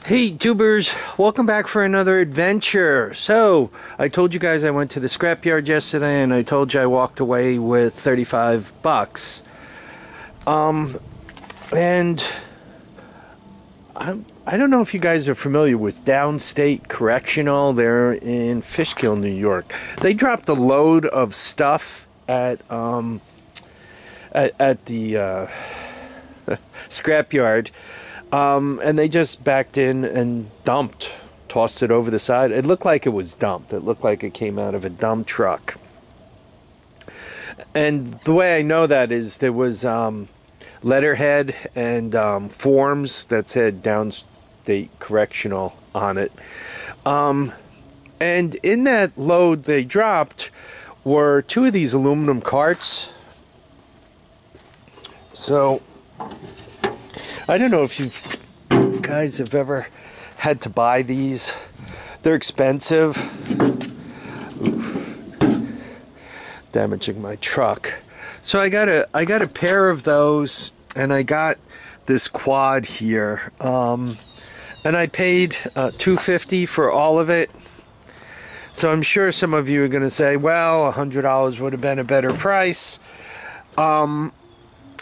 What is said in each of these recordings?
Hey tubers, welcome back for another adventure. So I told you guys I went to the scrapyard yesterday, and I told you I walked away with 35 bucks. And I don't know if you guys are familiar with Downstate Correctional. They're in Fishkill, New York. They dropped a load of stuff at the scrapyard. And they just backed in and tossed it over the side. It looked like it was dumped. It looked like it came out of a dump truck. And the way I know that is there was letterhead and forms that said Downstate Correctional on it. And in that load they dropped were two of these aluminum carts. So I don't know if you guys have ever had to buy these. They're expensive. Oof. Damaging my truck. So I got a pair of those, and I got this quad here. And I paid $250 for all of it. So I'm sure some of you are going to say, well, $100 would have been a better price.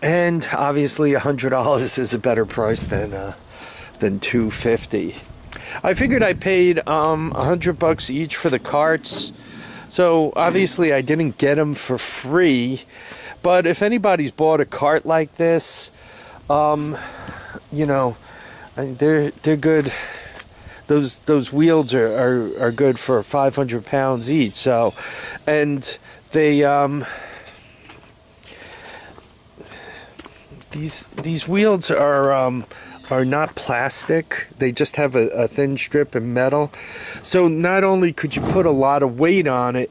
And obviously $100 is a better price than $250. I figured I paid $100 each for the carts. So obviously I didn't get them for free. But if anybody's bought a cart like this, you know, they're good. Those wheels are good for 500 pounds each. So, and they These wheels are not plastic. They just have a thin strip of metal. So not only could you put a lot of weight on it,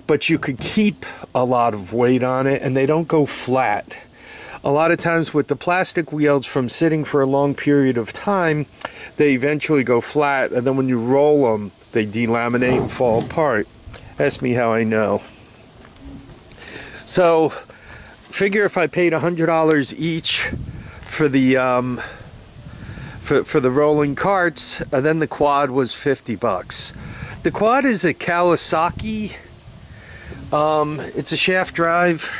but you could keep a lot of weight on it, and they don't go flat. A lot of times with the plastic wheels, from sitting for a long period of time, they eventually go flat, and then when you roll them, they delaminate and fall apart. Ask me how I know. So figure if I paid $100 each for the for the rolling carts, and then the quad was 50 bucks. The quad is a Kawasaki. It's a shaft drive.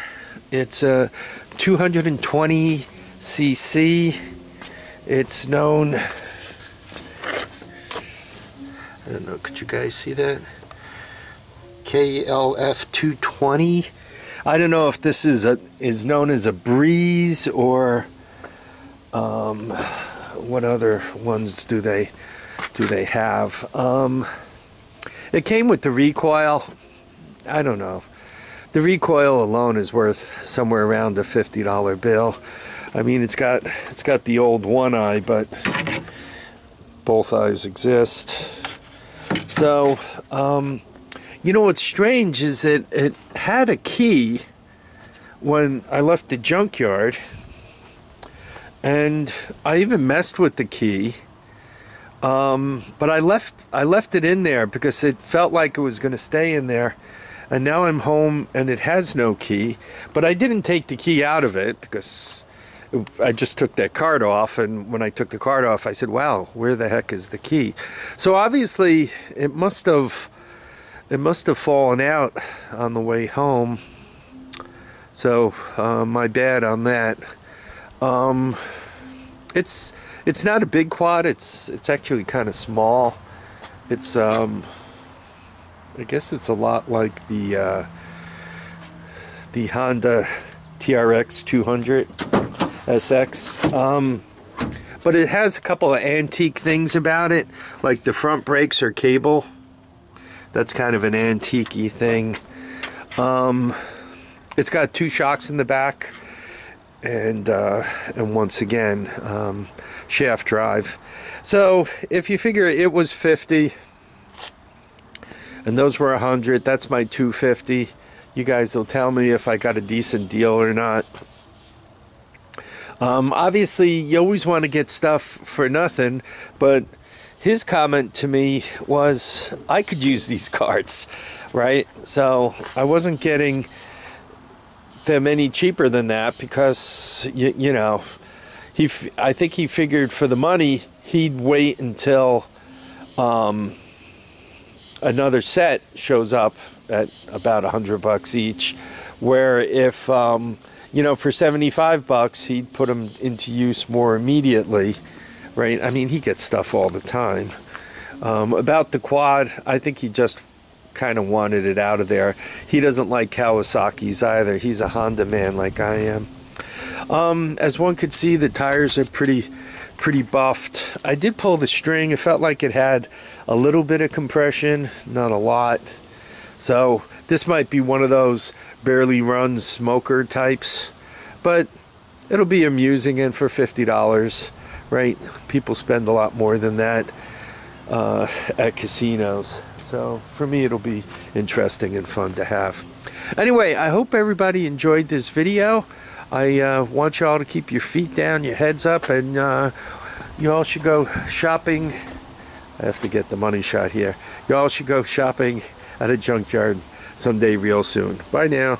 It's a 220 cc. It's known, I don't know, could you guys see that? KLF 220. I don't know if this is known as a breeze, or what other ones do they have? It came with the recoil. I don't know. The recoil alone is worth somewhere around a $50 bill. I mean, it's got the old one eye, but both eyes exist. So you know what's strange is that it had a key when I left the junkyard, and I even messed with the key, but I left it in there because it felt like it was going to stay in there, and now I'm home and it has no key. But I didn't take the key out of it because I just took that card off, and when I took the card off I said, wow, where the heck is the key? So obviously it must have fallen out on the way home. So my bad on that. It's not a big quad. It's actually kind of small. It's I guess it's a lot like the Honda TRX 200 SX. But it has a couple of antique things about it, like the front brakes are cable. That's kind of an antique-y thing. It's got two shocks in the back, and once again, shaft drive. So if you figure it was 50, and those were 100, that's my 250. You guys will tell me if I got a decent deal or not. Obviously, you always want to get stuff for nothing, but his comment to me was, I could use these carts, right? So I wasn't getting them any cheaper than that because, you know, I think he figured for the money he'd wait until another set shows up at about $100 each, where if you know, for $75 he'd put them into use more immediately, right? I mean, he gets stuff all the time. About the quad, I think he just kind of wanted it out of there. He doesn't like Kawasaki's either. He's a Honda man like I am. As one could see, the tires are pretty buffed. I did pull the string. It felt like it had a little bit of compression, not a lot. So this might be one of those barely run smoker types, but it'll be amusing, and for $50, right? People spend a lot more than that at casinos. So for me, it'll be interesting and fun to have. Anyway, I hope everybody enjoyed this video. I want y'all to keep your feet down, your heads up, and you all should go shopping. I have to get the money shot here. You all should go shopping at a junkyard someday real soon. Bye now.